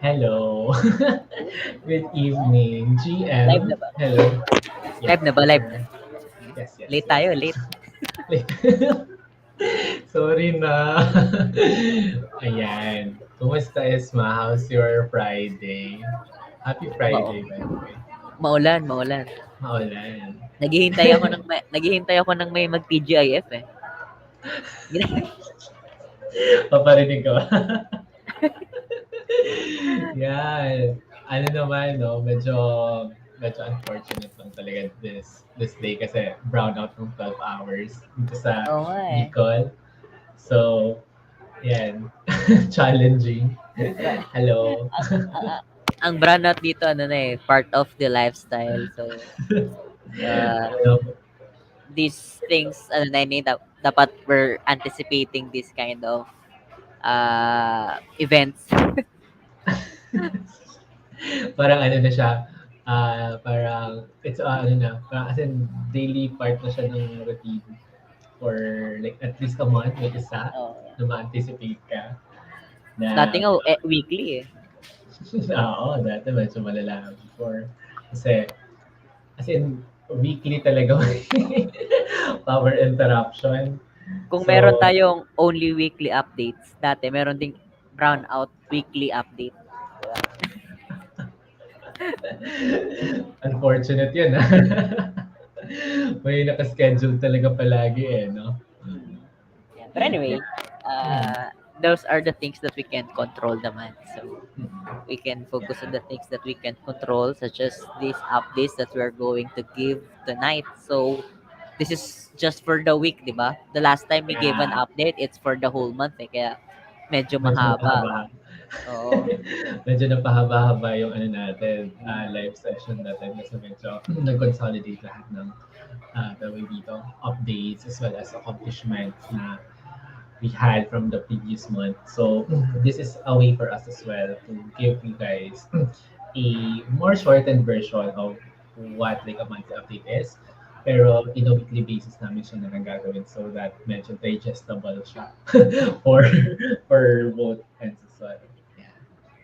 Hello. Good evening, Live na GM. ba? Hello. Live Yes, na ba? these Live na. are yes, yes, Late yes. tayo, late. Sorry na. Ayan. Kumusta, Esma? How's your Friday? Happy Mao. Friday, by the way. Maulan, maulan. Maulan. Naghihintay ako ng may mag-TGIF eh. Gina- Paparinig ko. Yan. Ano naman, no? Medyo unfortunate lang talaga this day kasi brownout ng 12 hours dito sa Oo nga eh. Bicol. So, yan. Challenging. Diba? Hello. Ang brownout dito, ano na eh, part of the lifestyle. So, uh, Hello. these things, ano na yun, dapat we're anticipating this kind of events. Parang ano na siya, parang it's ano na, parang as in daily part na siya ng routine for like at least a month, may isa Oh, na ma-anticipate ka dati na nga, weekly eh. oo, dati medyo malala before. Kasi, as in, weekly talaga power interruption. Kung meron So, tayong only weekly updates, dati meron ding brownout weekly update. Diba? unfortunate yun, ha? May nakaschedule talaga palagi eh, no? Mm. Yeah. But anyway, Hmm. those are the things that we can control naman. So Hmm. we can focus on Yeah. the things that we can control, such as these updates that we're going to give tonight. So this is just for the week, di ba? The last time we gave an Yeah. update, it's for the whole month. Eh, kaya medyo Medyo mahaba. napahaba. Oo. Medyo napahaba-haba yung ano natin, Mm. live session natin kasi medyo nag-consolidate lahat ng tawag dito, updates as well as accomplishments na we had from the previous month. So this is a way for us as well to give you guys a more shortened version of what like a monthly update is. Pero in a weekly basis namin siya na gagawin so that medyo digestible siya for for both ends as well. Yeah.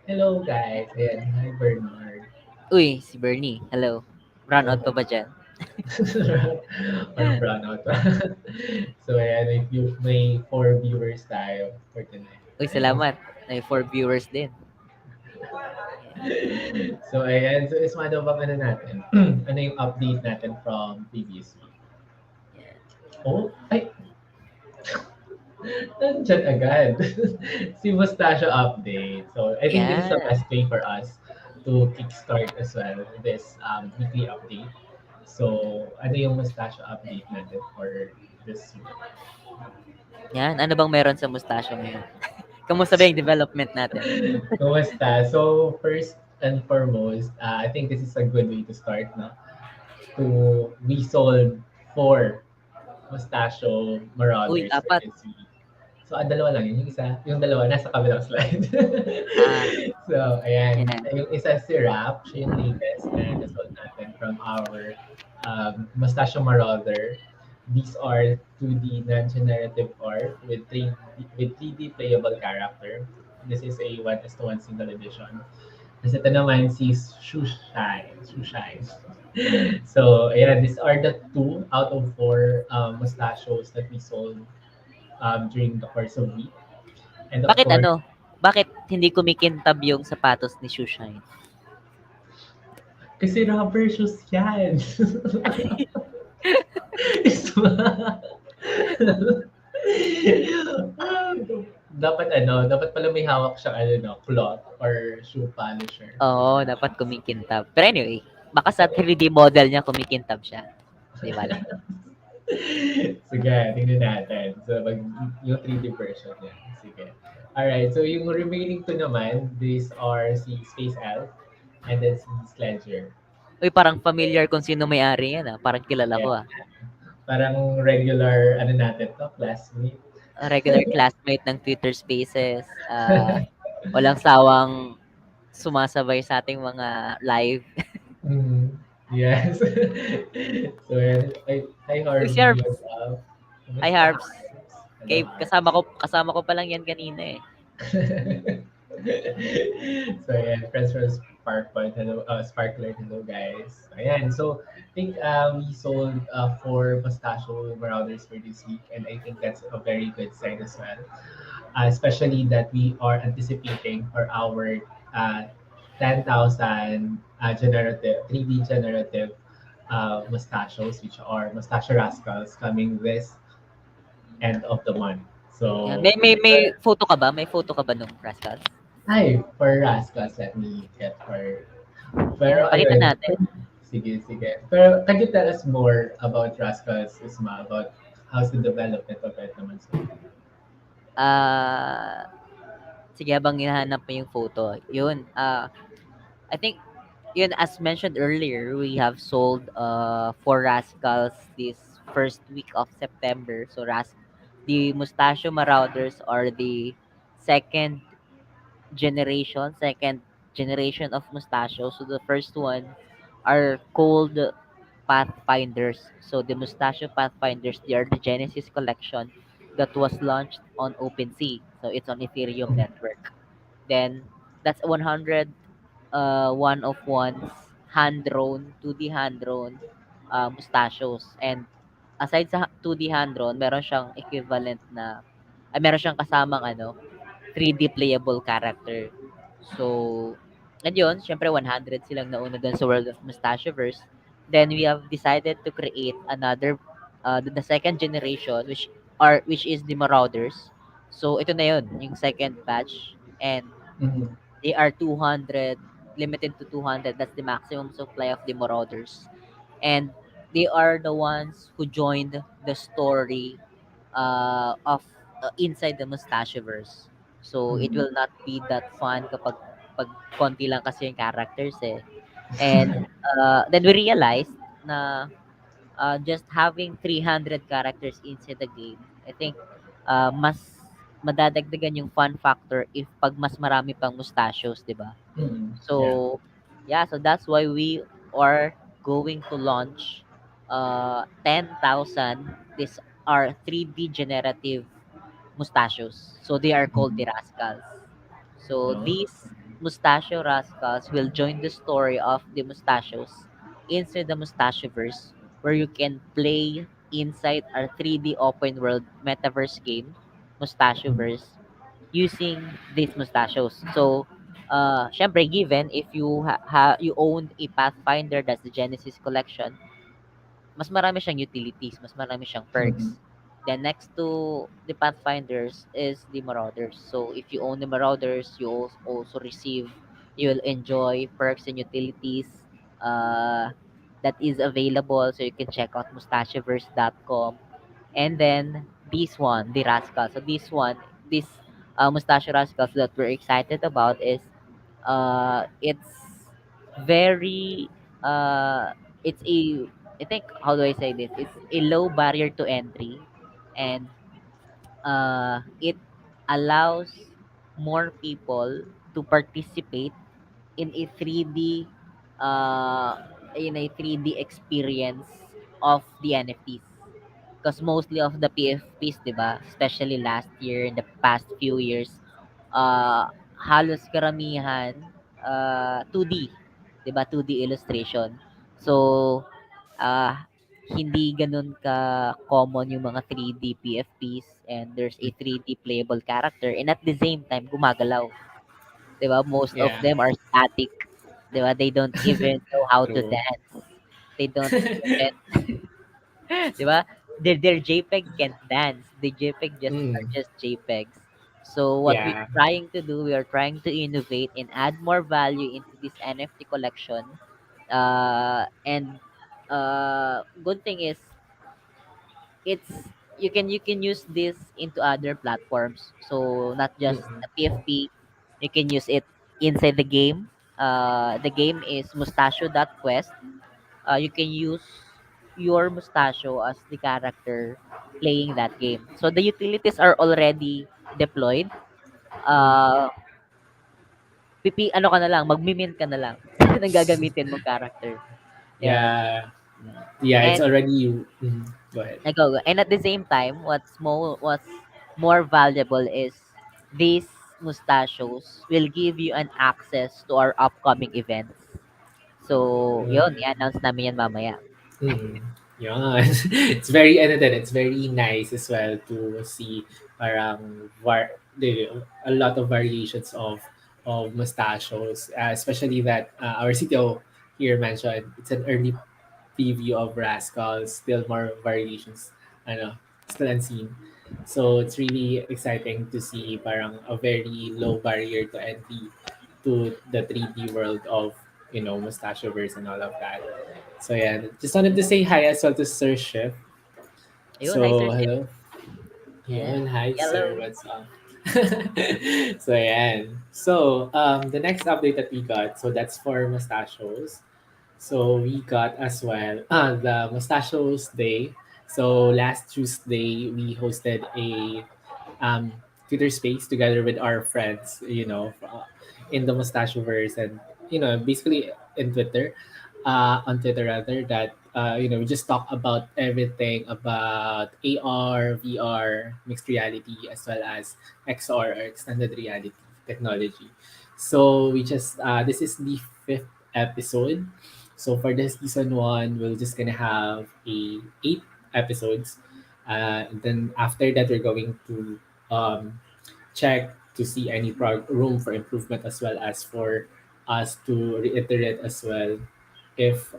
Hello guys. Ayan. Hi Bernard. Uy, si Bernie. Hello. Brownout pa ba dyan? Parang brownout pa. So ayan, may 4 viewers tayo for tonight. Uy, salamat. May 4 viewers din. So ayan, so Ismano bang ano natin? Ano yung update natin from previous week? Yan. Oh, ay, nandyan agad. Si Mustachio update. So I think this is the Yan. best way for us to kickstart as well this weekly update. So ano yung Mustachio update natin for this week? Yan. Ano bang meron sa mustasyo ngayon? Kamusta ba yung development natin? Kumusta? So first and foremost, I think this is a good way to start, no? We sold 4 Mustachio Uy, Marauders for apat. this week. So, dalawa lang yun. Yung isa, yung dalawa nasa kabilang slide. Ah, So, ayan. yan. Yung isa si Rap, siya yung latest na nasold natin from our Mustachio Marauder. These are 2D non-generative art with 3D playable character. This is a 1:1 single edition. Tapos ito naman si Shushai. Shushai. So, ayan, these are the 2 out of 4 mustachios that we sold during the course of week. And of Bakit course, ano? Bakit hindi kumikintab yung sapatos ni Shoeshine? kasi rubber shoes yan. Isma. Dapat pala may hawak siyang ano, no, cloth or shoe polisher. Oo, dapat kumikintab. Pero anyway, baka sa 3D model niya kumikintab siya. Di bale. Sige, tingnan natin. So, yung 3D version niya. Sige. Alright, so yung remaining two naman, these are si Space Elf and then si Sledger. Uy, parang familiar kung sino may-ari yan ah. Parang kilala Yeah. ko ah. Parang regular, ano natin to, classmate. A regular classmate ng Twitter Spaces. Walang sawang sumasabay sa ating mga live. Mm, yes. So, yan. Hi, Uy, si Harvey. Harbs. What's up? Hi, Kumusta, Harbs. Harbs? Hello, Kay, Harbs. kasama ko pa lang yan kanina eh. So yeah, friends from Spark Point, hello, Sparkler, hello guys. Ayan, so I think we sold four pistachio marauders for this week, and I think that's a very good sign as well. Especially that we are anticipating for our 10,000 generative 3D generative mustachios, which are mustachio rascals, coming this end of the month. Yeah, So may photo ka ba? May photo ka ba nung Rascals? hi, for rascals, let me get for... Pero Yan, pakita ayun, natin. sige, sige. Pero can you tell us more about rascals, Isma, about how's the development of it naman so far? Ah, sige habang hinahanap mo yung photo. Yun, I think yun as mentioned earlier, we have sold four Rascals this first week of September. So the Mustachio Marauders are the second second generation of Mustachio. So the first one are called Pathfinders. So the Mustachio Pathfinders, they are the Genesis collection that was launched on OpenSea. So it's on Ethereum Mhm, network. Then that's 100 one of ones hand drawn, 2D hand drawn mustachios. And aside sa 2D hand drawn, meron siyang equivalent na meron siyang kasamang 3D playable character. So, and yun, syempre 100 silang nauna dun sa World of MustachioVerse. Then we have decided to create another the second generation which is the Marauders. So ito na yun, yung second batch, and mhm, they are 200, limited to 200. That's the maximum supply of the Marauders. And they are the ones who joined the story of inside the Mustachioverse. So it mhm. will not be that fun pag konti lang kasi yung characters eh. And then we realized na just having 300 characters inside the game, I think mas madadagdagan yung fun factor if pag mas marami pang mustachios, 'di ba? Mm, yeah. So, yeah, so that's why we are going to launch 10,000. These are 3D generative mustachios. So they are called Mhm. the Rascals. So No? these mustachio Rascals will join the story of the mustachios inside the Mustachioverse, where you can play inside our 3D open world metaverse game, Mhm, Mustachioverse, using these mustachios. So, syempre, given if you you owned a Pathfinder, that's the Genesis collection, mas marami siyang utilities, mas marami siyang mhm, perks. Then next to the Pathfinders is the Marauders. So if you own the Marauders, you also receive, you'll enjoy perks and utilities uh, that is available. So you can check out MustachioVerse.com. And then this one, the Rascal. So this Mustachio Rascals that we're excited about is it's very it's a I think how do I say this? It's a low barrier to entry, and it allows more people to participate in a 3D uh in a 3D experience of the NFTs. Because mostly of the PFPs, 'di ba? Especially last year in the past few years, halos karamihan 2D, 'di ba? 2D illustration. So, ah hindi ganun ka common yung mga 3D PFPs, and there's a 3D playable character, and at the same time gumagalaw. 'Di ba? Most of Yeah. them are static. 'Di ba? They don't even know how to True. dance. They don't even 'di ba? Their JPEG can't dance. The JPEG just are Mm. just JPEGs. So what we Yeah. are trying to do, we are trying to innovate and add more value into this NFT collection. And good thing is it's you can use this into other platforms. So not just Mm-mm. a PFP, you can use it inside the game. The game is mustachio.quest. You can use your mustachio as the character playing that game. So the utilities are already deployed. Mm. Uh, ano ka na lang, magmi-mint ka na lang ng gagamitin mong character. Yeah. Yeah. Yeah, it's And already. Go ahead. and at the same time, what's more valuable is this. Mustachios will give you an access to our upcoming events. So, yun, Mm. i-announce namin yan mamaya. Mm. Yeah. It's very ano din, it's very nice as well to see parang a lot of variations of mustachios, especially that our CTO here mentioned it's an early preview of Rascals, still more variations, ano, still unseen. So it's really exciting to see parang a very low barrier to entry to the 3D world of, MustachioVerse and all of that. So yeah, just wanted to say hi as well to Sir Chef. Ayun, hi Sir So Chef. hello. Yeah. Yun, hi sir, Hello. what's up? So yeah. So the next update that we got, so that's for mustachios. So we got as well the Mustachios Day. So last Tuesday we hosted a um, Twitter space together with our friends, in the Mustachioverse, and basically in Twitter, on Twitter rather, that we just talk about everything about AR, VR, mixed reality, as well as XR or extended reality technology. So we just this is the fifth episode. So for this season one, we're just gonna have a 8 episodes. And then after that, we're going to um, check to see any room for improvement, as well as for us to reiterate as well if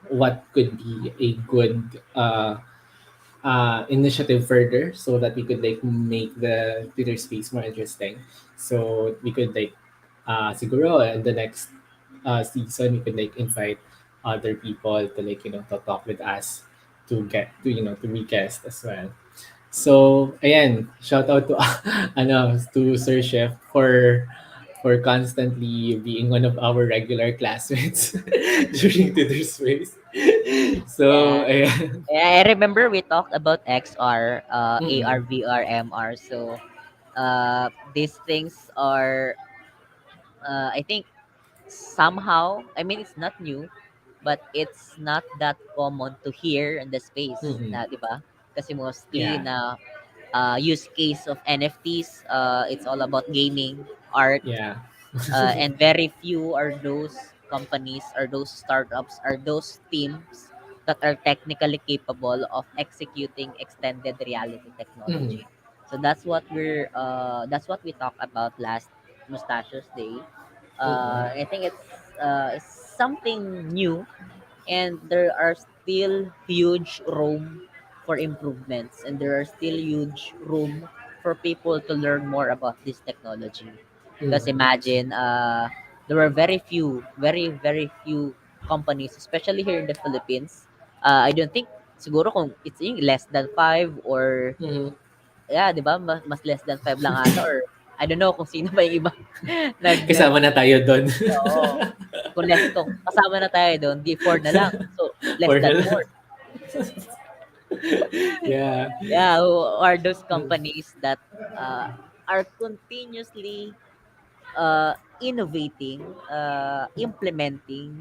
what could be a good initiative further, so that we could like make the Twitter space more interesting. So we could like siguro in the next season we could like invite other people to like to talk with us, to get to to be guests as well. So ayan, shout out to to Sir Chef for constantly being one of our regular classmates during Twitter space. So Yeah. ayan. Yeah, I remember we talked about XR, AR, Mm-mm. VR, MR. So, these things are, I think, somehow, I mean, it's not new, but it's not that common to hear in the space, Mm-mm. na, di ba? Kasi mostly Yeah. na use case of NFTs, it's all about gaming, art, Yeah. and very few are those companies, or those startups, or those teams that are technically capable of executing extended reality Mm-mm. technology. So that's what we talked about last Mustachios Day. Mm-mm. I think it's something new, and there are still huge room for improvements, and there are still huge room for people to learn more about this technology. Because Mm-mm. imagine, there were very few companies, especially here in the Philippines. I don't think, siguro kung it's yung less than five, or Mm-mm. yeah, di ba, mas less than five lang ata, or I don't know kung sino ba yung iba nag Kasama na tayo doon. oo. Kung kasama na tayo doon, di 4 na lang. So, less For than na lang. 4. Yeah. Yeah, who are those companies that are continuously innovating, implementing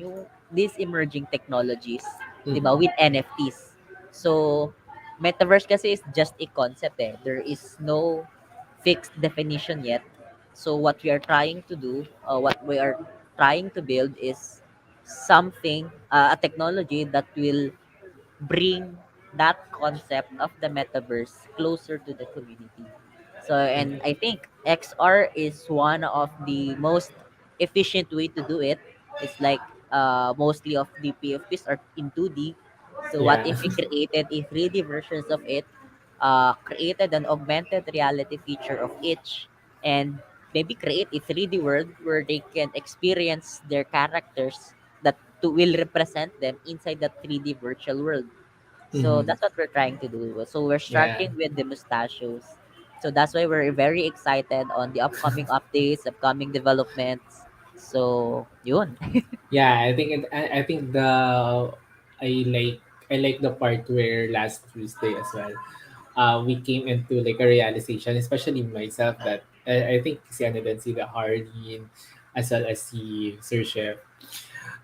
these emerging technologies, 'di ba, Mm-mm. with NFTs. So, metaverse kasi is just a concept eh. There is no fixed definition yet. So, what we are trying to do, what we are trying to build is something, a technology that will bring that concept of the metaverse closer to the community. So, and I think XR is one of the most efficient way to do it. It's like mostly of the PFPs are in 2D. So what Yeah. if we created a 3D versions of it, created an augmented reality feature of each, and maybe create a 3D world where they can experience their characters that will represent them inside that 3D virtual world. So Mm-hmm. that's what we're trying to do. So we're Yeah. starting with the mustachios. So that's why we're very excited on the upcoming updates, upcoming developments. So yun. Yeah, I think I like I like the part where last Tuesday as well. We came into like a realization, especially myself, that I think si ano din, si the Hardin, as well as si Sir Chef,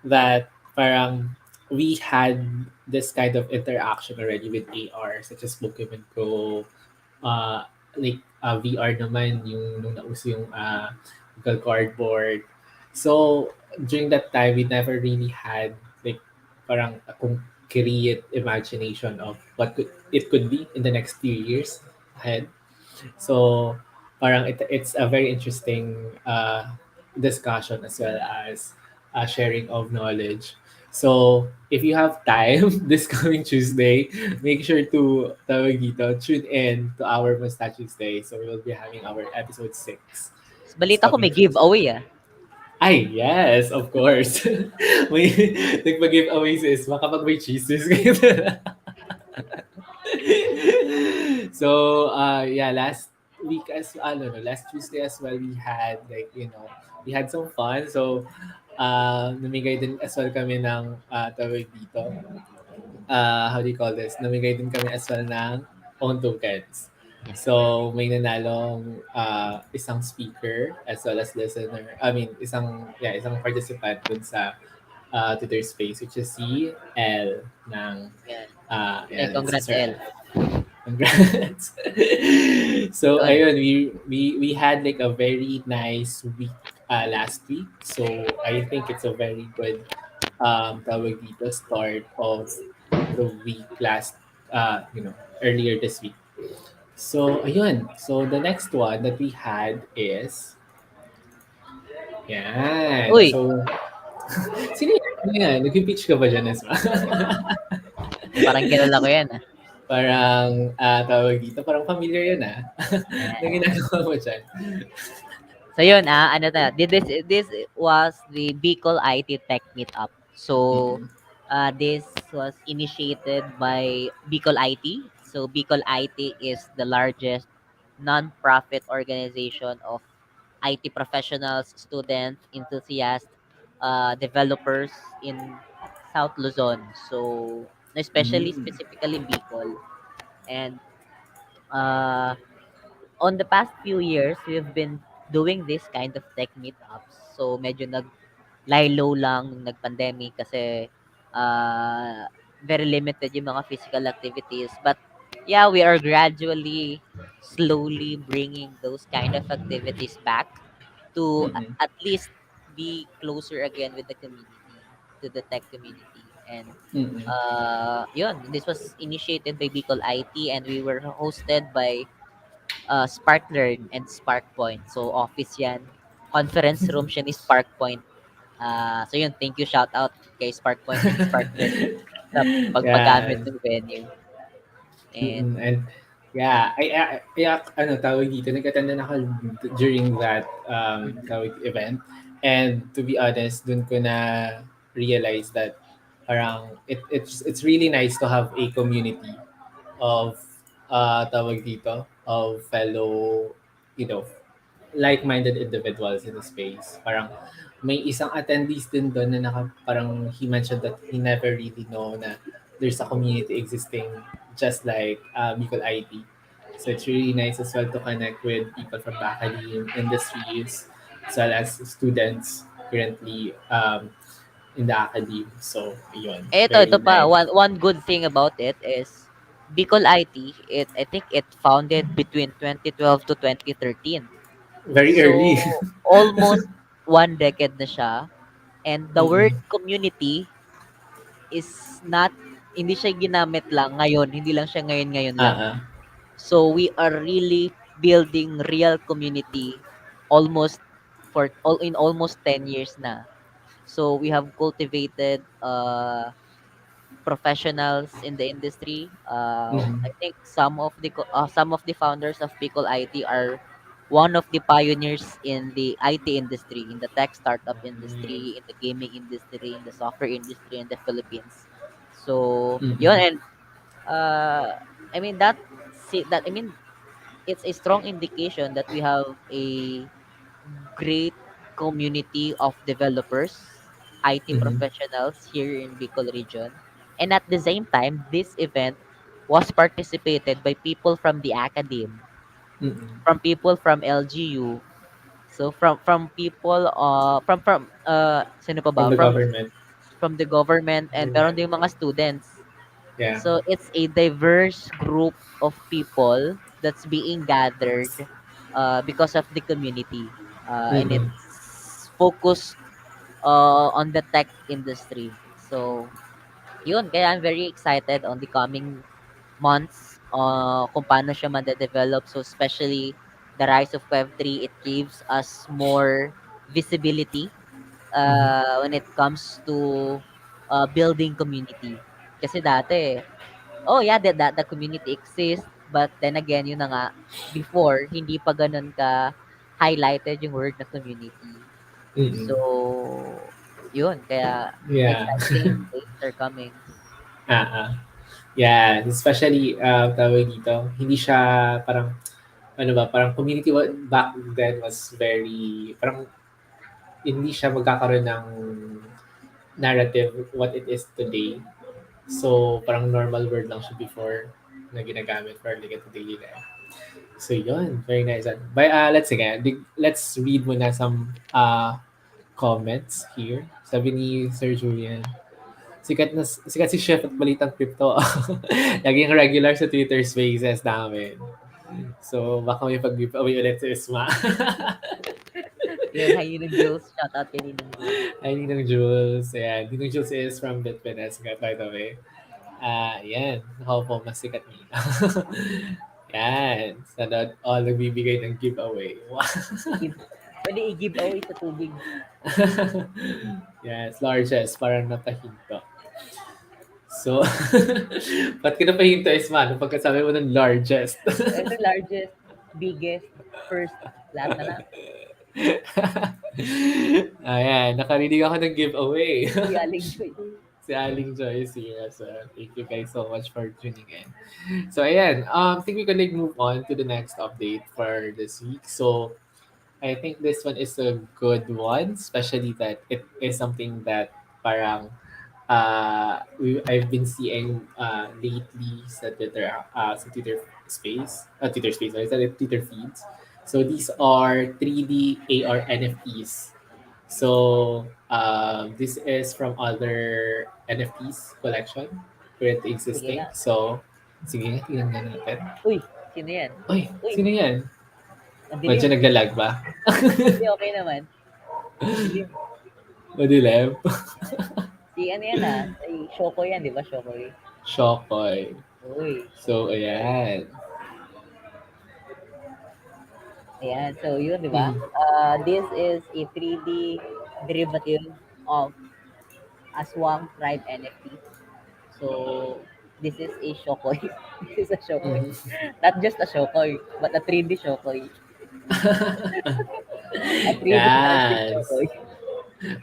that parang we had this kind of interaction already with AR, such as Pokemon Go, uh, like VR naman yung nung nauso yung Google Cardboard. So during that time, we never really had like parang a concrete imagination of what it could be in the next few years ahead. So parang it's a very interesting discussion as well as sharing of knowledge. So if you have time this coming Tuesday, make sure to tawag dito, tune in to our Mustach Tuesday. So we will be having our episode 6 this Balita ko coming may Tuesday. giveaway, ah. Ay, yes, of course. May nagpa-giveaway sis, baka pag may cheeses kayo. So yeah, last week as no, last Tuesday as well we had like we had some fun. So namigay din as well kami ng tawag dito. How do you call this? Namigay din kami as well ng own tokens. Yeah. So may nanalong isang speaker as well as listener. I mean, isang participant dun sa Twitter space which is si L ng Yan. Yan, yan, si congrats, Sir El. L. Congrats. So Yun. ayun, we had like a very nice week last week. So I think it's a very good tawag dito start of the week last earlier this week. So ayun. So the next one that we had is yan. Uy, So sino yan? Ano yan? Nag-pitch ka ba dyan, Esma? parang kilala ko yan, ah. Parang tawag dito, parang familiar yun na Ayan. ginagawa mo dyan. So yun, ano na, this was the Bicol IT Tech Meetup. So Mm-mm. this was initiated by Bicol IT. So Bicol IT is the largest non-profit organization of IT professionals, students, enthusiasts, developers in South Luzon. So especially Mm. specifically Bicol. And uh, on the past few years, we've been doing this kind of tech meetups. So medyo lie low lang nung nag-pandemic kasi very limited yung mga physical activities. But yeah, we are gradually, slowly bringing those kind of activities back to Mm-mm. at least be closer again with the community, to the tech community. And Mm-mm. yun, this was initiated by Bicol IT and we were hosted by SparkLearn and SparkPoint. So office yan. Conference room siya ni SparkPoint. So yun, thank you, shout out kay SparkPoint and SparkLearn sa pagpagamit Yes. ng venue. And Mm-mm. And yeah, ano tawag dito, nag-attend na ako during that tawag event. And to be honest, dun ko na realize that parang it's really nice to have a community of tawag dito, of fellow, you know, like-minded individuals in the space. Parang may isang attendees din doon na parang he mentioned that he never really know na there's a community existing just like Bicol IT. So it's really nice as well to connect with people from the academe industries as well as students currently in the academe. So, yun, ito very pa, nice. one good thing about it is Bicol IT, I think it founded between 2012 to 2013. Very So early. almost one decade na siya. And the word Mm-mm. community is not, hindi siya ginamit lang ngayon, hindi lang siya ngayon lang. Ah, So we are really building real community almost in almost 10 years na. So we have cultivated professionals in the industry. I mm-hmm. think some of the founders of Pickle IT are one of the pioneers in the IT industry, in the tech startup industry, in the gaming industry, in the software industry in the Philippines. So, yun, Mm-mm. and uh, I mean that I mean it's a strong indication that we have a great community of developers, IT Mm-hmm. professionals here in Bicol region. And at the same time, this event was participated by people from the academe, Mm-mm. from people from LGU, so from people sino pa ba? From the government. From the government, and Very meron nice. ding mga students. Yeah. So it's a diverse group of people that's being gathered because of the community. And Mm-mm. it's focused on the tech industry. So, yun, kaya I'm very excited on the coming months kung paano siya made-develop. So, especially the rise of Web3, it gives us more visibility Mm-hmm. when it comes to building community. Kasi dati, oh yeah, that the community exists, but then again, yun na nga, before, hindi pa ganun ka highlighted yung word na community. Mm-mm. So, yun, kaya Yeah. exciting days are coming. Ah, ah. Yeah, especially tawag dito, hindi siya parang ano ba, parang community back then was very parang hindi siya magkakaroon ng narrative what it is today. So, parang normal word lang siya before na ginagamit for like a daily life. So, yun. Very nice. But let's sige, let's read muna some comments here. Sabi ni Sir Julian, sikat si Chef at Balitang Crypto. Laging regular sa Twitter Spaces namin. So, baka may pag-giveaway ulit sa Isma. Yun, hi Ninong Jules. Shout out kay Ninong Jules. Hi, Ninong Jules. Ayan, Ninong Jules is from Bitfinex, by the way. Yan. Ako po, mas sikat niya. Yan. Sana all nagbibigay ng giveaway. Wow. Give, pwede i-give away sa tubig. Yes, largest. Parang napahinto. So, ba't ka napahinto, Isma? Nung pagkasabi mo ng largest. Ito largest, biggest, first, lahat na lang. Ayan, nakarinig ako ng giveaway. Si Aling Joy. Si Aling Joyce here. So, thank you guys so much for tuning in. So, ayan, I think we can like move on to the next update for this week. So, I think this one is a good one, especially that it is something that parang I've been seeing lately sa Twitter space, sorry, sa Twitter feeds. So these are 3D AR NFTs. So this is from other NFTs collection currently Sige existing. nga. So sige nga, tingnan nga natin. Uy, sino yan? Uy, Uy, sino yan? ang Medyo dilim. naglalag ba? Hindi, okay naman. Dilim. Madilim? Si ano yan si Shoko yan, di ba? Shokoy. Shokoy. Uy, So, ayan. ayan. So, yun, di ba? Mm. This is a 3D derivative of Aswang Tribe NFT. So, this is a Shokoy. This is a Shokoy. Mhm. Not just a Shokoy, but a 3D Shokoy. A 3D dancing Yes. Shokoy.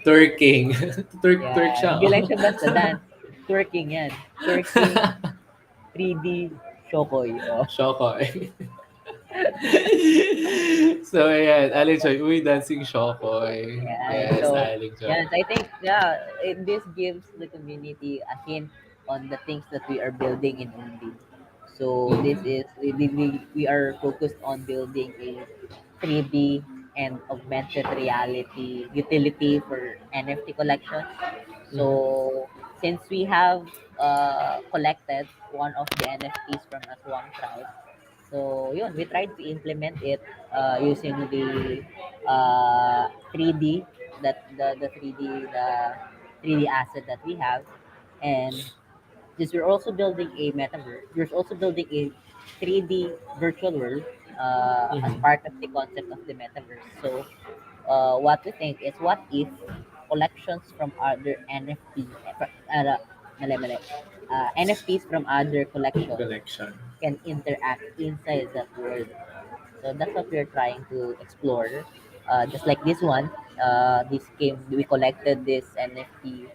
Twerking. Twerk Yeah, siya. hindi lang siya basta dance. Twerking yan. Twerking 3D Shokoy. Oh. Shokoy. So, ayan. Aling Choy. Uy, dancing Shokoy. Yeah. Yes, So, Aling Choy. yeah, so I think, yeah, this gives the community a hint on the things that we are building in Undi. So, this Mm. is, we are focused on building a 3D and augmented reality utility for NFT collection. Mhm. So, since we have collected one of the NFTs from Aswang tribe, so yun, we tried to implement it using the 3D that the 3D the 3D asset that we have, and since we're also building a metaverse, we're also building a 3D virtual world as Mhm. part of the concept of the metaverse. So what we think is, what if collections from other NFTs from other collections Connection. can interact inside that world. So that's what we're trying to explore. Just like this one, we collected this NFT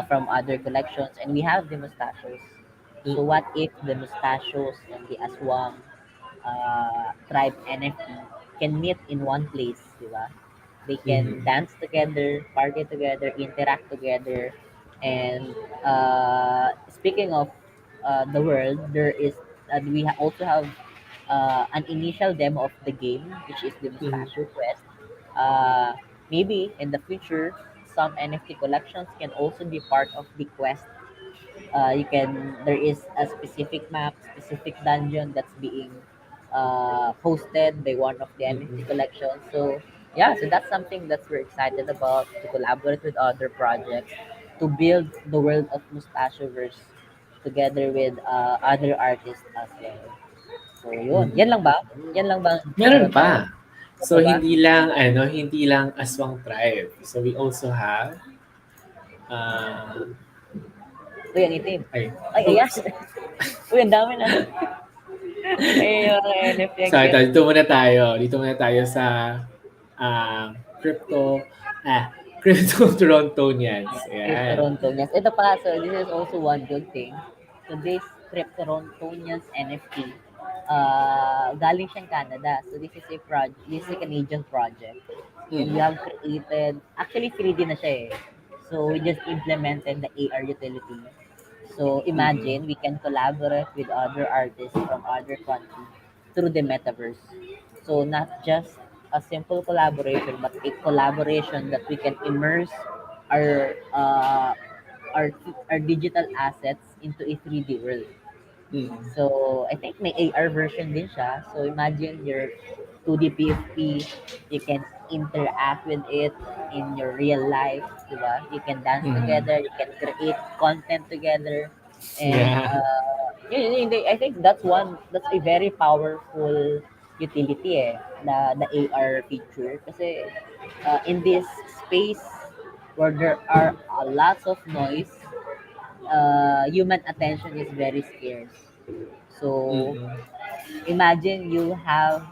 from other collections, and we have the mustachios. So Mm. what if the mustachios and the Aswang tribe NFT can meet in one place, di ba? They can Mhm. dance together, party together, interact together. And speaking of the world, we also have an initial demo of the game, which is the Mhm. Mustachio Quest. Uh, Maybe in the future, some NFT collections can also be part of the quest You can there is a specific map, specific dungeon that's being hosted by one of the NFT Mm-mm. collections. So yeah, so that's something that we're excited about to collaborate with other projects to build the world of MustachioVerse together with other artists as well. So yun, Mm-mm. yan lang ba ang ano Meron tayo? pa. Ano So pa ba? hindi lang Aswang Tribe. So we also have um Uy, ang itim. ay Ay, ayan. oops. Uy, ang dami na. Ay, yung mga NFT ang So ito, cute. dito muna tayo. Dito muna tayo sa crypto crypto Torontonians. Yes, Ayan. Cryptorontonians. Ito pa, so this is also one good thing. So this Cryptorontonians NFT, galing siyang Canada. So this is a project, this is a Canadian project. And we Mm. have created, actually 3D na siya eh. So we just implemented the AR utility. So Mm-mm. imagine we can collaborate with other artists from other countries through the metaverse. So not just a simple collaboration, but a collaboration that we can immerse our uh, our our digital assets into a 3D world. Mm. So, I think may AR version din siya. So, imagine your 2D PFP, you can interact with it in your real life, di ba? You can dance Mm. together, you can create content together. And, Yeah. I think that's a very powerful utility the AR feature. Kasi, in this space where there are lots of noise, human attention is very scarce. So Mm. imagine you have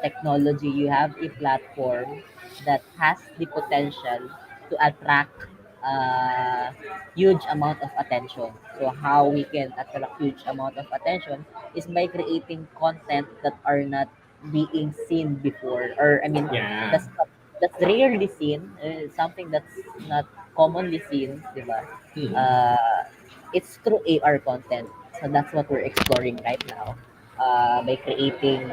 technology, you have a platform that has the potential to attract huge amount of attention. So how we can attract huge amount of attention is by creating content that are not being seen before, or I mean Yeah. that's that's rarely seen, something that's not commonly seen, di ba? Mm. Uh, it's through AR content. So that's what we're exploring right now. By creating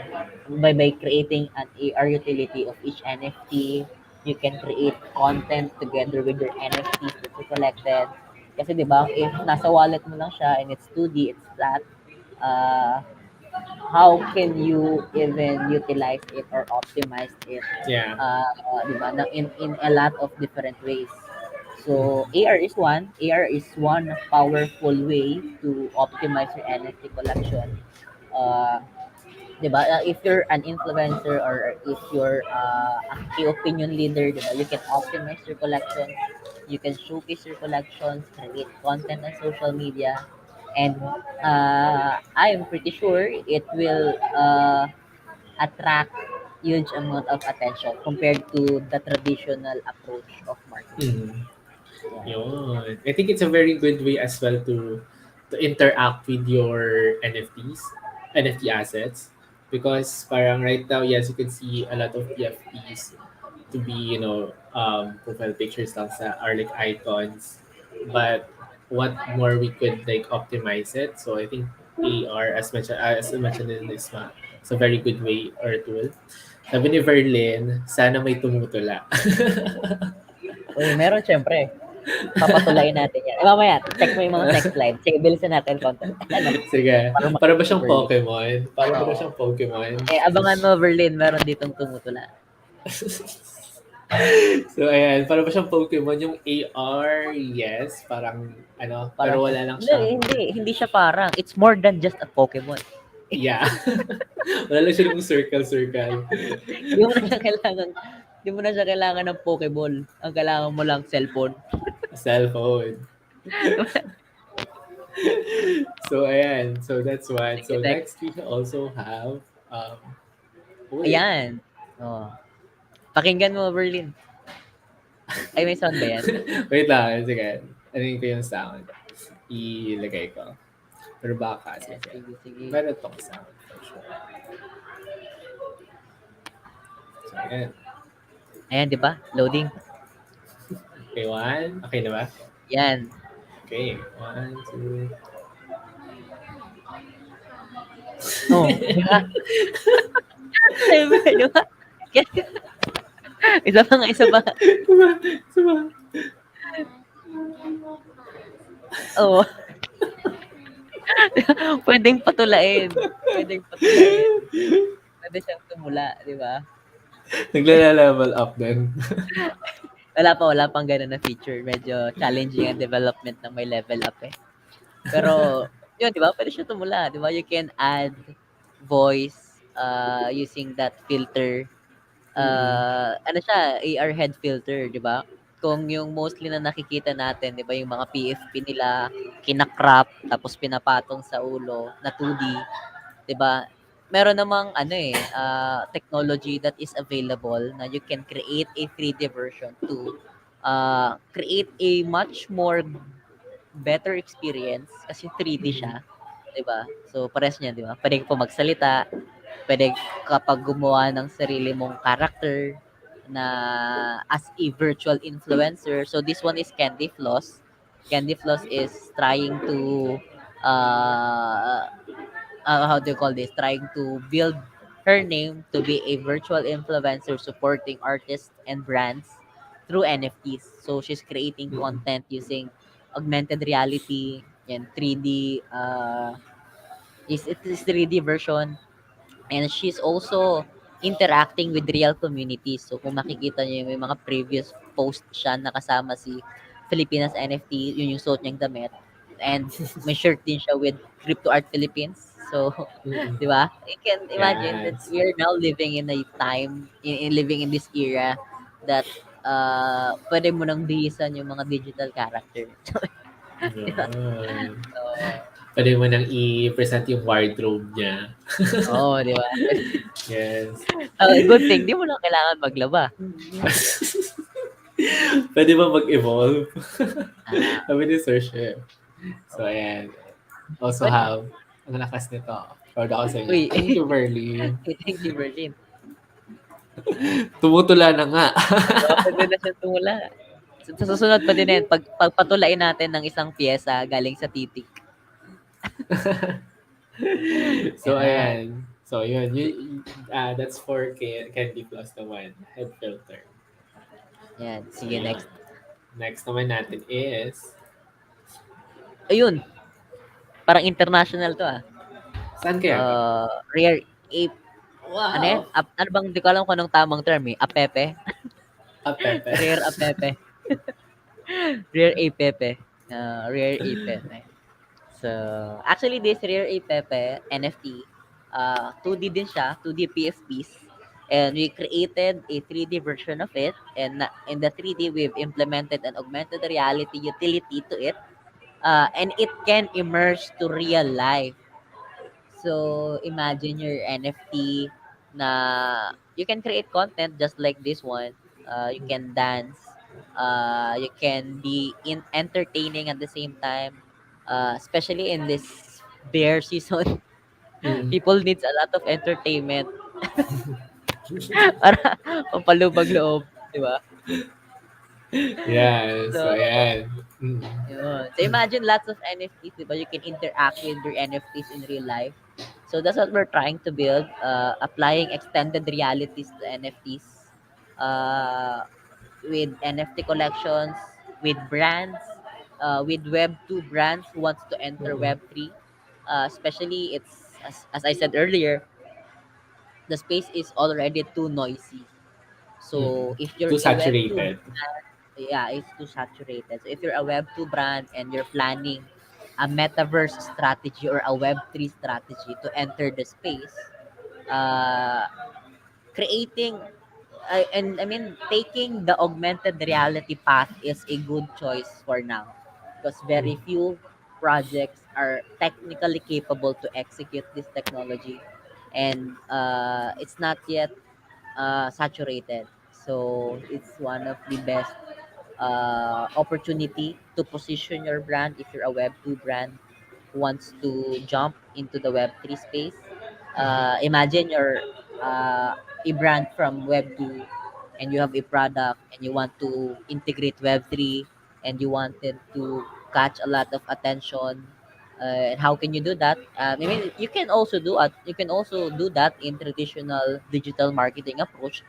by creating an AR utility of each NFT, you can create content together with your NFTs that you collected. Kasi 'di ba, if nasa wallet mo lang siya and it's 2D, it's flat, uh, how can you even utilize it or optimize it, Yeah. 'di ba, in a lot of different ways. So Mm. AR is one powerful way to optimize your NFT collection. Uh, 'Di ba? If you're an influencer or if you're a key opinion leader, 'di ba? You can optimize your collections, you can showcase your collections, create content on social media, and I'm pretty sure it will attract huge amount of attention compared to the traditional approach of marketing. Mm. Yeah. Yun. I think it's a very good way as well to interact with your NFT assets. Because parang right now, yes, you can see a lot of PFPs to be, profile pictures lang are like icons. But what more we could like optimize it. So I think AR, as I mentioned in Isma, it's a very good way or tool. Sabi ni Verlin, sana may tumutula. Uy, meron siyempre. Papatulain natin yan. Mamaya, check mo yung mga next slide. Sige, bilisan natin konti. Ano, Sige. para Para ba makita si siyang Berlin. Pokemon? Para ba daw Oo. siyang Pokemon? Abangan mo, Berlin, meron ditong tumutula. So, ayan. Para ba siyang Pokemon? Yung AR, yes. Parang, Parang pero siya, wala lang hindi, siyang, hindi siya parang. It's more than just a Pokemon. yeah. Wala lang siya yung circle-circle. Hindi mo na siya kailangan, hindi mo na siya kailangan ng Pokeball. Ang kailangan mo lang cellphone. Cellphone. So, ayan. So, that's one. Sige, So, next. next, we also have, wait. Ayan. Oh. Pakinggan mo, Berlin. Ay, may sound ba yan? Wait lang. Sige. Ano ko yung sound? Ilagay ko. Pero baka Yes, kasi. sige, sige. Meron tong sound for sure. So, ayan. Ayan, di ba? Loading. Okay, one. Okay na ba? Yan. Okay. One, two. Oh, di ba? Di ba? Isa pa nga, isa pa. Diba? Diba? Oo. Puwedeng patulain, puwedeng patulain, puwede siyang tumula, 'di ba? Nagla-level up din. Wala pang gano'n na feature, medyo challenging ang development ng may level up, eh. Pero yun, 'di ba, puwede siya tumula, 'di ba? You can add voice, using that filter. Mm. Ano siya, AR head filter, 'di ba? Kung yung mostly na nakikita natin, 'di ba, yung mga PFP nila kina-crop tapos pinapatong sa ulo na 2D, 'di ba? Meron namang ano, technology that is available na you can create a 3D version to create a much more better experience kasi 3D Mm. siya, 'di ba? So parehas niyan, 'di ba? Puwede ka pa magsalita, puwede kapag gumawa ng sarili mong character na as a virtual influencer. So this one is Candy Floss. Candy Floss is trying to uh, how do you call this? Trying to build her name to be a virtual influencer supporting artists and brands through NFTs. So she's creating Mm. content using augmented reality and 3D it is 3D version, and she's also interacting with real communities. So kung makikita niyo yung may mga previous post siya na kasama si Filipinas NFT, yun yung suot niyang damit. And may shirt din siya with Crypto Art Philippines. So, Mm. di ba? You can imagine that Yes. we are now living in a time, living in this era that pwede mo nang bihisan yung mga digital character. Di ba? Yun. So, Puwede mo nang i-present yung wardrobe niya. oo, di ba? Yes. Good thing, di mo na kailangan maglaba. Puwede ba mag-evolve? Ah, Sabi ni Sir Chef. So, ayan. Also pwede. have, ang lakas nito. Proud ako sa inyo. Uy, Thank you, Verlene. thank you, Virgin. Tumutula na nga. Oo, pwede na siyang tumula. Sa susunod pa din yan, pagpatulain natin ng isang piyesa galing sa titik. So, Yan. ayan. So, yun. That's for Candy Plus naman. Head filter. Yan. So, Sige, yun. next. Next naman natin is, Ayun, parang international to ah. saan kaya to? Rare ape. Ano yan? Wow! Ano bang, di ko alam kung anong tamang term eh. Apepe? A pepe. Rare apepe. Rare apepe. Rare apepe. So, actually, this Rare Pepe NFT, 2D din siya, 2D PFPs. And we created a 3D version of it. And in the 3D, we've implemented an augmented reality utility to it. And it can immerse to real life. So, imagine your NFT na you can create content just like this one. You can dance. You can be entertaining at the same time. Especially in this bear season, Mm. people needs a lot of entertainment para pampalubag loob, di ba? Yeah, so So, ayan. Mm. yun. So imagine lots of NFTs, di ba? You can interact with your NFTs in real life. So that's what we're trying to build, applying extended realities to NFTs, uh, with NFT collections, with brands, with Web 2 brands who wants to enter Mm. Web 3. Especially it's as I said earlier, the space is already too noisy. Mm. So if you're Too a Web 2, saturated. yeah, it's too saturated. So if you're a Web 2 brand and you're planning a Metaverse strategy or a Web 3 strategy to enter the space, uh, creating and I mean taking the augmented reality path is a good choice for now because Mm. very few projects are technically capable to execute this technology, and it's not yet saturated. So it's one of the best opportunity to position your brand if you're a Web 2 brand who wants to jump into the Web 3 space. Imagine you're a brand from Web 2 and you have a product and you want to integrate Web 3 and you wanted to catch a lot of attention. And how can you do that? I mean, you can also do that in traditional digital marketing approach,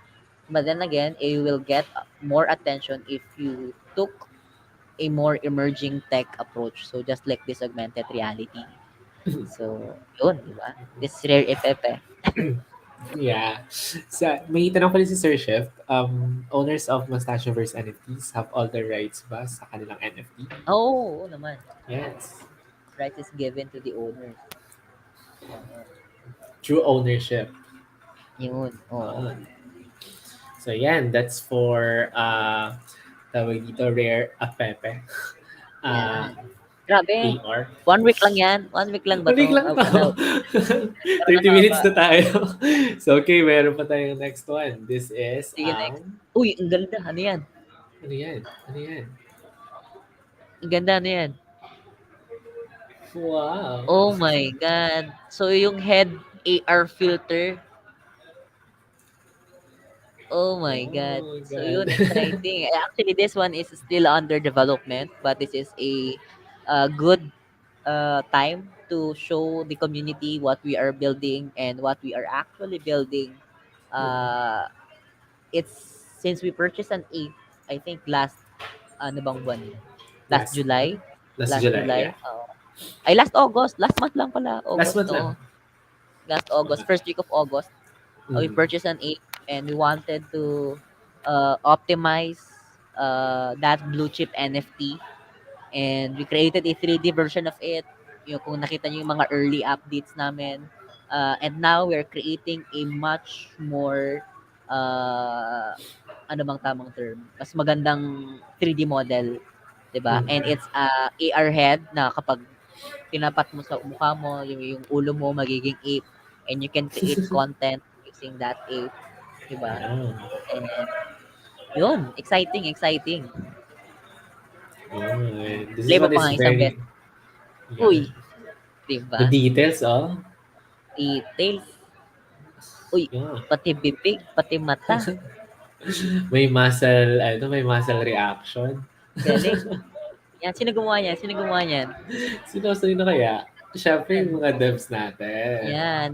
but then again, it will get more attention if you took a more emerging tech approach. So just like this augmented reality. So, yun, di ba? This rare Epepe. Yeah. So, may tanong pala si Sir Chef. Owners of MustachioVerse NFTs have all the rights ba sa kanilang NFT? Oo, oo naman. Yes. Rights is given to the owners. Oo. True ownership. Yun, oo. Ah. So, yan. That's for, tawag dito, rare apepe. Yan. Uh, Grabe. AR. 1 week lang yan. 1 week lang ba Balik to? lang to. Ano, 30 talagang minutes haba. na tayo. So, okay, meron pa tayong next one. This is, Sige, next. Uy, ang ganda. Ano yan? ano yan? Ano yan? Ang ganda, ano yan? Wow. Oh my God. So, yung head AR filter. Oh my God. Oh my So, God. yun, exciting. Actually, this one is still under development, but this is a good time to show the community what we are building and what we are actually building. Mm. Uh, it's since we purchased an 8, I think last, ano bang buwan yun? Last Last month? July? Last Last July, July? yeah. Oo. Ay, last August. Last month lang pala. Last August, month lang. oo. Last August. First week of August. We Mm. purchased an 8 and we wanted to optimize that blue chip NFT. And we created a 3D version of it. Yung kung nakita niyo yung mga early updates namin. And now we're creating a much more uh, ano bang tamang term? Mas magandang 3D model, 'di ba? And Mm. it's AR head na kapag tinapat mo sa mukha mo, yung ulo mo magiging ape and you can create content using that ape, 'di ba? Yeah. And yun, exciting, exciting. Yeah. This Play is mo what pa is nga isang very, beses. yeah. Uy, 'di The ba? details, oh. Details. Uy, Yeah. pati bibig, pati mata. May muscle reaction. Galing. Yan, sino gumawa niyan? Sino gumawa niyan? Sino kaya? Siyempre, Yan. yung mga devs natin. Yan.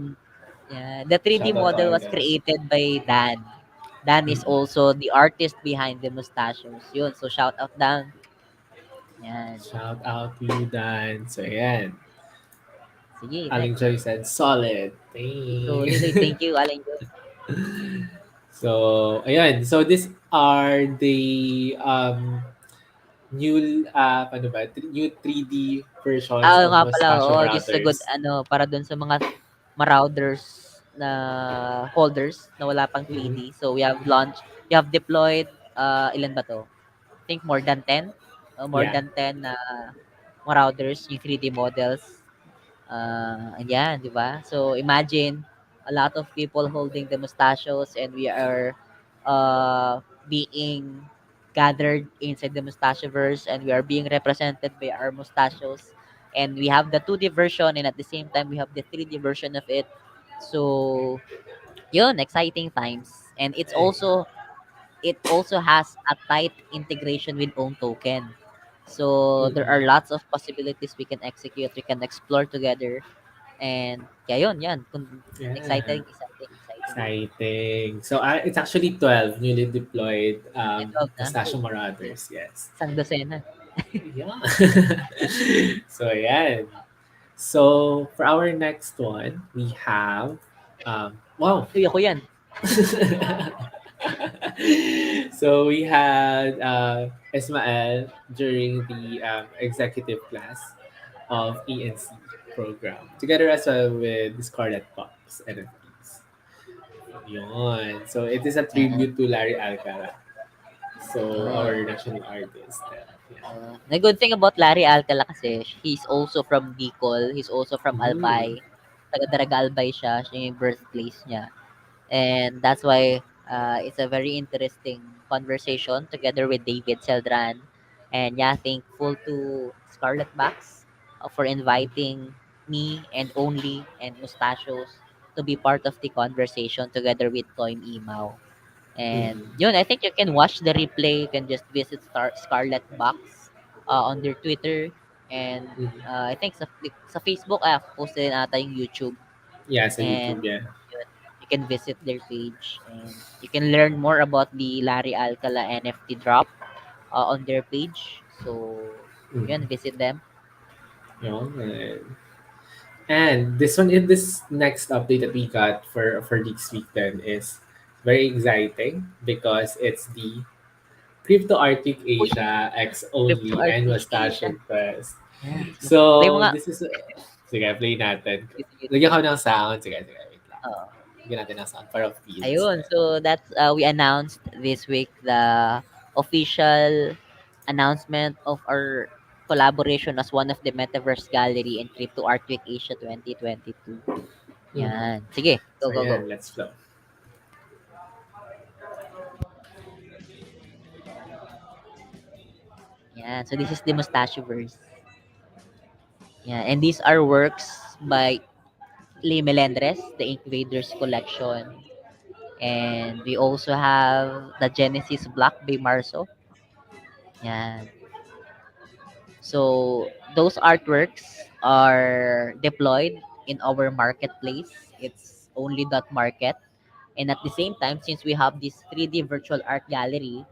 Yan. The 3D Shout out to model our was devs. created by Dan. Dan is Mm. also the artist behind the mustachios. Yun. So, shout out Dan. Yan. Shout out to you, Dan. So, ayan. Sige, Aling next. Joy said, solid. Solid. Thanks. Thank you, Aling Joy. So, ayan. So, these are the new, new 3D versions Ah, of nga pala. Mustachio Oo, just a good, Marauders. ano, para dun sa mga marauders na holders na wala pang Mm-hmm. 3D. So, we have deployed, ilan ba to? I think more than 10. More Yeah. than 10 na marauders, yung 3D models. Ayan, di ba? So, imagine a lot of people holding the mustachios and we are being gathered inside the mustachioverse and we are being represented by our mustachios. And we have the 2D version and at the same time we have the 3D version of it. So, yun, exciting times. And it also has a tight integration with own token. So there are Mm-hmm. lots of possibilities we can execute, we can explore together. And kaya yun, yan. Yeah. Exciting, exciting, exciting. Exciting. So, it's actually 12 newly deployed May 12 na. Mustachio Uy, Marauders. Yes. isang dosena. Yeah. So, ayan. So, for our next one, we have, wow. Uy, ako yan. So, we had Ismael during the executive class of ENC program, together as well with the Scarlet Fox NFTs. Yun. So, it is a Yan. tribute to Larry Alcara. So, Yun. our national artist. Yeah. The good thing about Larry Alcala kasi, he's also from Bicol. He's also from Mm. Albay. Taga-Daraga Albay siya. Siya yung birthplace niya. And that's why it's a very interesting conversation together with David Celdran. And yeah, thankful to Scarlet Box for inviting me and Only and Mustachios to be part of the conversation together with Toym Imao. And Mm. yun, I think you can watch the replay. You can just visit Scarlet Box on their Twitter. And Mm. I think sa Facebook, posted din ata yung YouTube. Yeah, sa And YouTube, yeah. yun, you can visit their page and you can learn more about the Larry Alcala NFT drop on their page. So, Mm. yun, visit them. Yun. And this one in this next update that we got for this week then is very exciting because it's the Crypto Arctic Uy, Asia X Crypto only and Arctic Asia. Mustachio Quest. Yan, sige. Play mo So nga. this is sige, play natin. Sige, sige, Lagyan sige. ko ng sound. Sige, sige, wait lang. Oo. Lagyan natin ng sound para feels. Ayun, so that's we announced this week the official announcement of our collaboration as one of the Metaverse Gallery in Crypto Art Week Asia 2022. Mm-hmm. Yan. Sige, go, So go, go. yeah, let's flow. Yan. So this is the MustachioVerse. Yeah, and these are works by Lee Melendres, the Invaders Collection. And we also have the Genesis Block by Marso. Yan. So those artworks are deployed in our marketplace. It's only dot market. And at the same time, since we have this 3D virtual art gallery,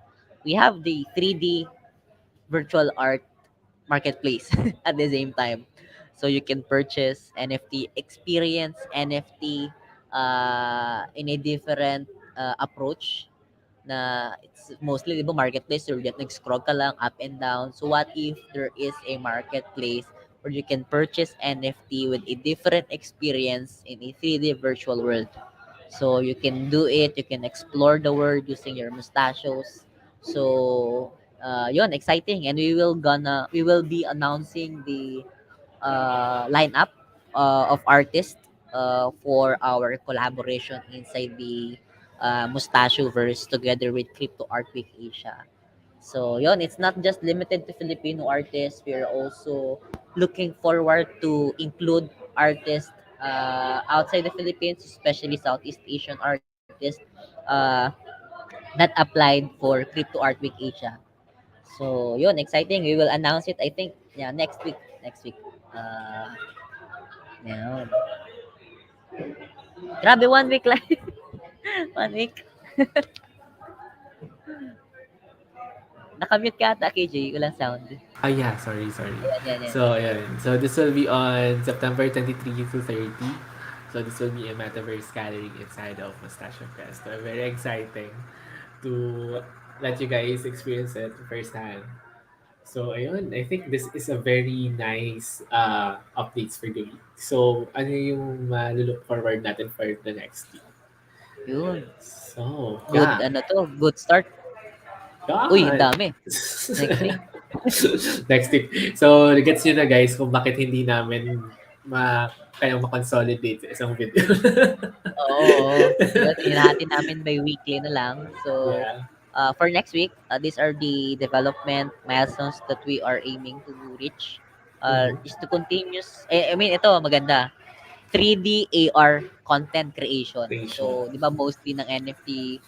we have the 3D virtual art marketplace at the same time. So you can purchase NFT, experience NFT in a different approach na it's mostly, di ba, marketplace, you're just nag-scroll ka lang up and down. So what if there is a marketplace where you can purchase NFT with a different experience in a 3D virtual world? So you can do it, you can explore the world using your mustachios. So yun, exciting. And we will be announcing the lineup of artists for our collaboration inside the MustachioVerse together with Crypto Art Week Asia. So yun, it's not just limited to Filipino artists. We are also looking forward to include artists outside the Philippines, especially Southeast Asian artists uh, that applied for Crypto Art Week Asia. So yun, exciting. We will announce it, I think, yeah, next week. Next week. Uh, yun. Grabe, 1 week lang. 1 week. Nakamute ka ata, KJ. Walang sound. Oh yeah, sorry, sorry. Yan, yan, yan. So yeah, so this will be on September 23 to 30. So this will be a metaverse gallery inside of Mustachio Fest. So very exciting to let you guys experience it firsthand. So ayun, I think this is a very nice updates for the week. So ano yung look forward natin for the next week? Yun. So Good, yeah, ano to? Good start. Uy, ang God. dami. Next week. Next week. So, gets nyo na guys kung bakit hindi namin kayang makonsolidate sa isang video. Oo, oo. Yun, hinahati namin by weekly na lang. So, Yeah. for next week, these are the development milestones that we are aiming to reach. Mhm. Is to continuous, I mean, ito, maganda. 3D AR content creation. Creation. So, di ba mostly ng NFT,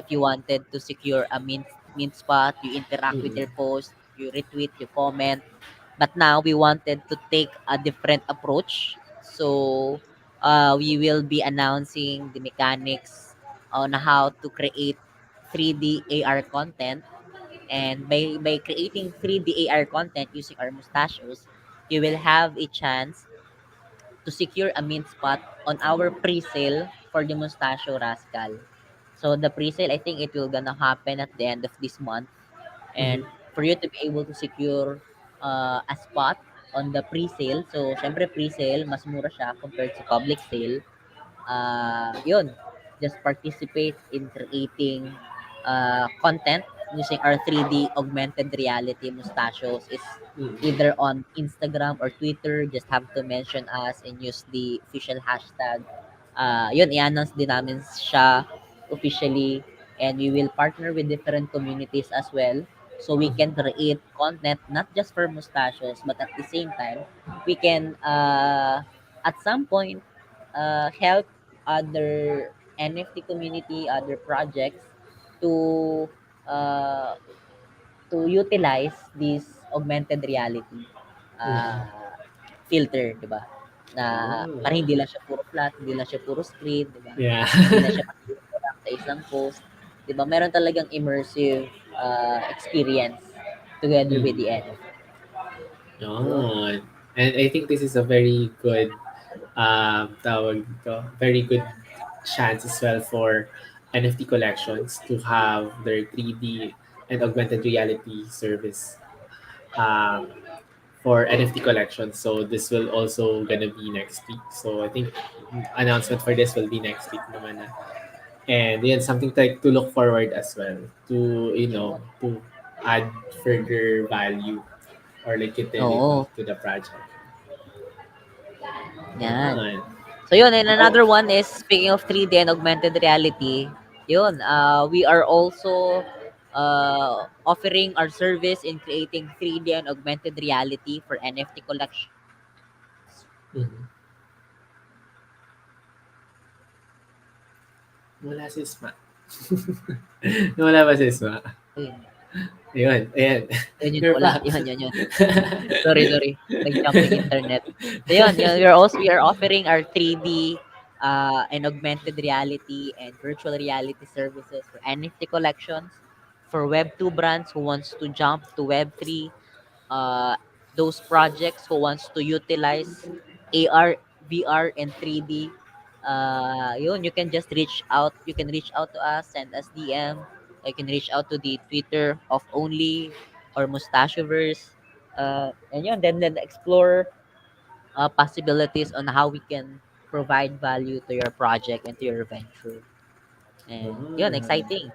if you wanted to secure a mint spot, you interact with Mhm. their post, you retweet, you comment. But now we wanted to take a different approach. So we will be announcing the mechanics on how to create 3D AR content. And by creating 3D AR content using our mustachios, you will have a chance to secure a mint spot on our pre-sale for the Mustachio Rascal. So the pre-sale, I think it will gonna happen at the end of this month. Mhm. And for you to be able to secure a spot on the pre-sale, so syempre pre-sale, mas mura siya compared to public sale. Yun, just participate in creating content using our 3D augmented reality mustachios. Is Mhm. either on Instagram or Twitter. Just have to mention us and use the official hashtag. Yun, i-announce din namin siya officially, and we will partner with different communities as well, so we can create content not just for mustachios, but at the same time we can at some point help other NFT community, other projects to uh, to utilize this augmented reality Mhm. uh, filter, 'di ba? Na para Oh. hindi lang siya puro flat, hindi lang siya puro screen, 'di ba? Yeah. Hindi lang siya nakikita lang sa isang post, 'di ba? Meron talagang immersive experience together with Mhm. the NFT. Yun. Yun. And I think this is a very good tawag dito, very good chance as well for NFT collections to have their 3D and augmented reality service um, for NFT collections. So this will also gonna be next week. So I think announcement for this will be next week naman na. And yeah, something to look forward as well to to add further value or like utility Oo, to the project. yan. Yan. So yun, and Oh. another one is speaking of 3D and augmented reality, yun, we are also offering our service in creating 3D and augmented reality for NFT collections for artists Mhm. who wants to utilize Wala si Isma. Wala ba si Isma? Ayun, ayan. yun, yun You're wala, back. yun. Sorry. Nag-jumping internet. So yun, we are offering our 3D and augmented reality and virtual reality services for NFT collections for Web2 brands who wants to jump to Web3, uh, those projects who wants to utilize AR, VR, and 3D. Yun, you can just reach out. You can reach out to us, send us DM. You can reach out to the Twitter of Only or MustachioVerse. And yun, then explore possibilities on how we can provide value to your project and to your venture. And yun, Yun. exciting.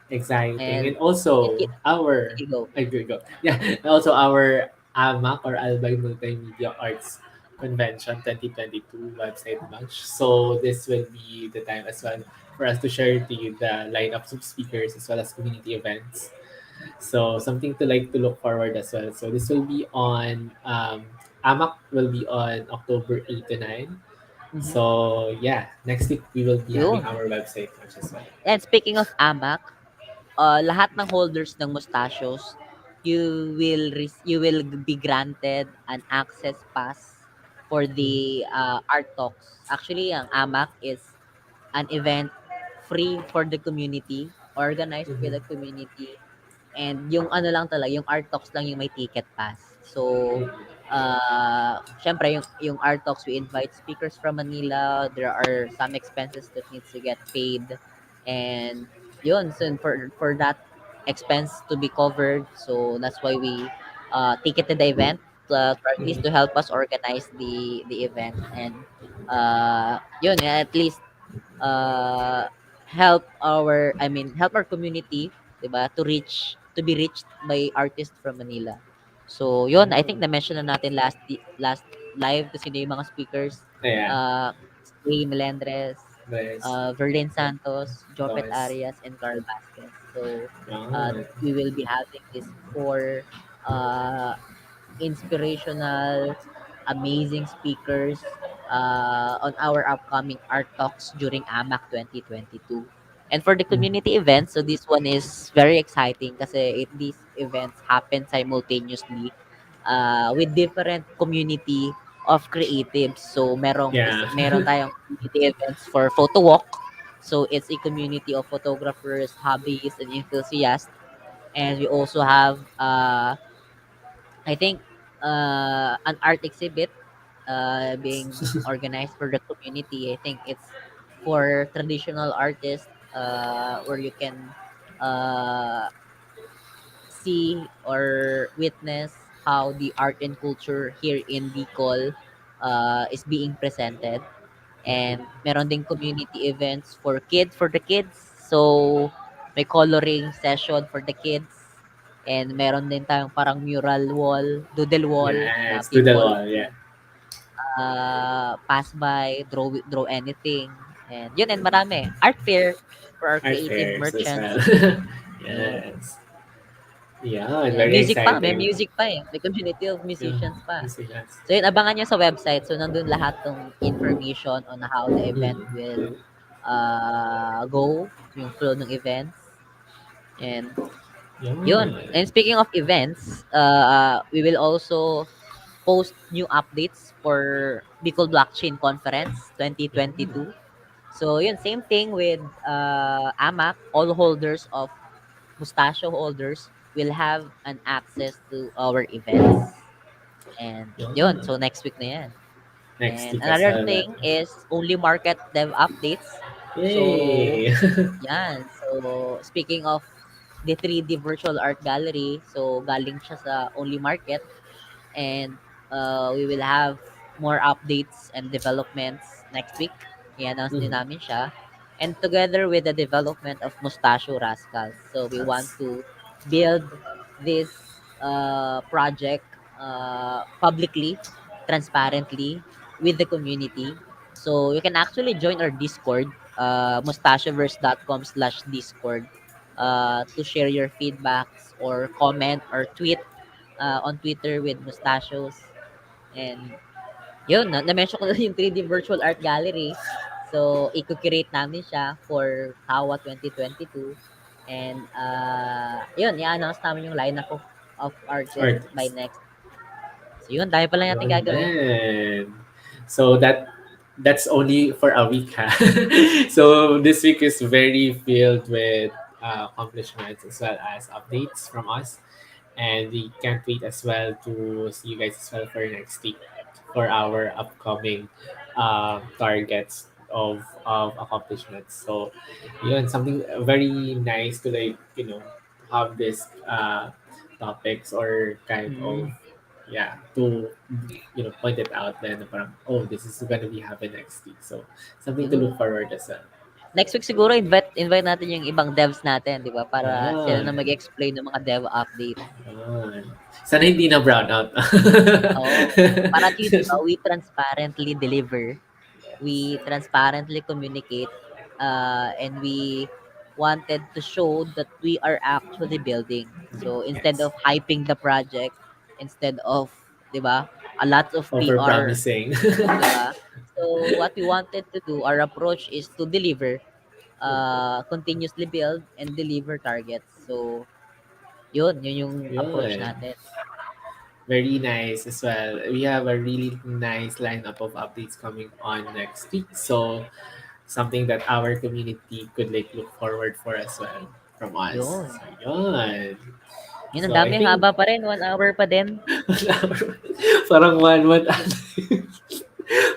Exciting. And And also, our, sige, go. I agree, go. Yeah, and also our AMAC or Albay Multimedia Arts Convention 2022 website launch. So this will be the time as well for us to share to you the lineups of speakers as well as community events. So something to like to look forward as well. So this will be on AMAC will be on October 8 to 9. Mhm. So yeah, next week we will be having Yun. our website launch as well. And speaking of AMAC, lahat ng holders ng mustachios, you will be granted an access pass for Mhm. the art talks. Actually, ang AMAC is an event free for the community, organized by Mhm. the community. And yung ano lang talaga, yung art talks lang yung may ticket pass. So, syempre yung art talks, we invite speakers from Manila. There are some expenses that needs to get paid. And yun, so for that expense to be covered, so that's why we ticketed the event to at least Mhm. to help us organize the event. And yun, at least uh, help our community, 'di ba, to be reached by artists from Manila. So, yun, I think Mm. na-mention na natin last live kung sino yung mga speakers. Ayan. Uh, Ray Melendres, Best. Verlin Santos, Jopet Tapos, Arias, and Carl Vasquez. So, yan. we will be having these four uh, inspirational, amazing speakers on our upcoming art talks during AMAC 2022. And for the Mhm. community events, so this one is very exciting kasi these events happen simultaneously with different community of creatives. So Yeah. meron tayong community events for photo walk. So it's a community of photographers, hobbyists, and enthusiasts. And we also have I think an art exhibit being organized for the community. I think it's for traditional artists where you can uh, see or witness how the art and culture here in Bicol is being presented. And meron ding community events for the kids. So may coloring session for the kids. And meron din tayong parang mural wall, doodle wall na Yes. To the people wall. Yeah. pass by, draw anything. And yun, and marami. Art fair for our Art creative fairs as well. merchants. Yun. Yes. Yeah, Yeah, very music pa, may exciting. music pa eh. May community of Yeah. musicians pa. Yes. So yun, abangan nyo sa website. So nandun lahat ng information on how the event Mm. will go, yung flow ng events. And yun. Yeah. And speaking of events, we will also post new updates for Bicol Blockchain Conference Yeah. 2022. So yun, same thing with AMAC. All holders of Mustachio holders will have an access to our events. And Yeah. yun, so next week na yan. next And week as another well. But thing is only market dev updates. So, yay! yan. So, speaking of the 3D virtual art gallery, so galing siya sa only market, and we will have more updates and developments next week. I-announce din Mhm. namin siya. And together with the development of Mustachio Rascals. So we want That's to build this project publicly, transparently, with the community. So you can actually join our Discord, mustachioverse.com/discord, to share your feedbacks or comment or tweet on Twitter with Mustachios. And yun, na-mention ko na yung 3D virtual art gallery. So, i-create namin siya for TAWA 2022. And yun, i-announce namin yung lineup of artists by artist. next. So yun, dahil pala natin Yun gagawin. din. So that's only for a week, ha? So this week is very filled with accomplishments as well as updates from us, and we can't wait as well to see you guys as well for next week for our upcoming targets of accomplishments. So yun, something very nice to, like, have this topics or kind of, Mm, yeah, to point it out then na parang, oh, this is gonna be happen next week, so something to yun. look forward as well. Next week siguro invite natin yung ibang devs natin, 'di ba? Para sila na Yan. mag-explain ng mga dev updates. Yan. Sana hindi na brown out. Oo. Para at least, 'di ba, we transparently deliver, we transparently communicate, and we wanted to show that we are actually building. So instead Yes. of hyping the project, instead of, 'di ba, a lot of Over PR, promising. 'di ba? So what we wanted to do, our approach is to deliver, continuously build and deliver targets. So yun yung approach Yun. natin. Very nice as well. We have a really nice lineup of updates coming on next week. So something that our community could, like, look forward for as well from us. Yun. So yun. Yun, ang So I dami, think haba pa rin, 1 hour pa din. parang 1 month ata.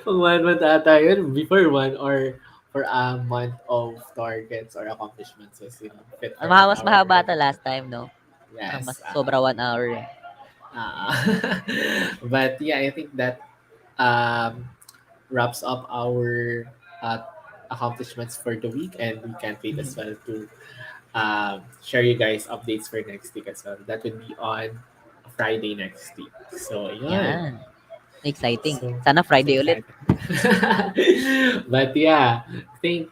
Pang 1 month ata yun. Before one, or for a month of targets or accomplishments was, fit for an Mas hour mahaba already. 'to last time, 'no? Mas Yes. sobra 1 hour, eh. Uh, but yeah, I think that um, wraps up our uh, accomplishments for the week, and we can't wait as Mhm. well to share you guys updates for next week as well. That will be on Friday next week. So, yun. 'Yan, exciting. So, Sana so Friday ulit. excited. But yeah, I think,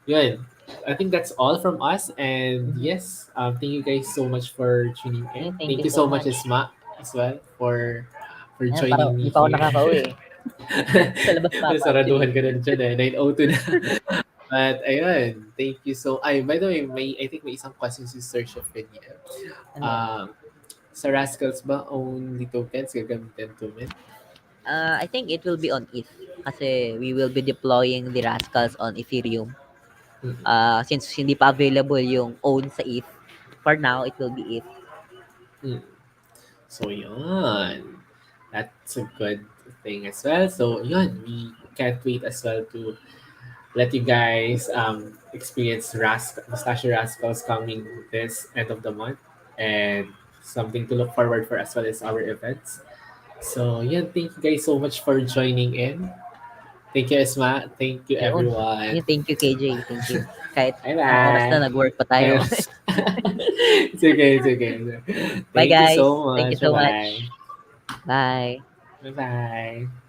yun. I think that's all from us. And Mhm. yes, thank you guys so much for tuning Eh, in. thank Thank you you so so much, much. Isma, as well, for 'Yan, parang joining me 'di pa ako here. nakakauwi, eh. Nasa labas pa ako actually. Saraduhan ka na dyan, eh. 9:02 na. But ayun, thank you so. Ay, by the way, I think may isang question si Sir Chef kanina. Ano 'yan? Um, sa Rascals ba, only tokens gagamitin to mint? I think it will be on ETH kasi we will be deploying the Rascals on Ethereum. Mm-mm. Since hindi pa available yung own sa ETH, for now it will be ETH. Mm. So, yun. That's a good thing as well. So, yun. We can't wait as well to let you guys experience Mustachio Rascals coming this end of the month. And something to look forward for as well as our events. So, yeah, thank you guys so much for joining in. Thank you, Esma. Thank you, Yun. everyone. Thank you, KJ. Thank you. Kahit anong oras Bye-bye. na nag-work pa tayo. Yes. It's okay, it's okay. Bye, Thank you guys. so Thank you much. so Bye-bye. much. Bye. Bye-bye.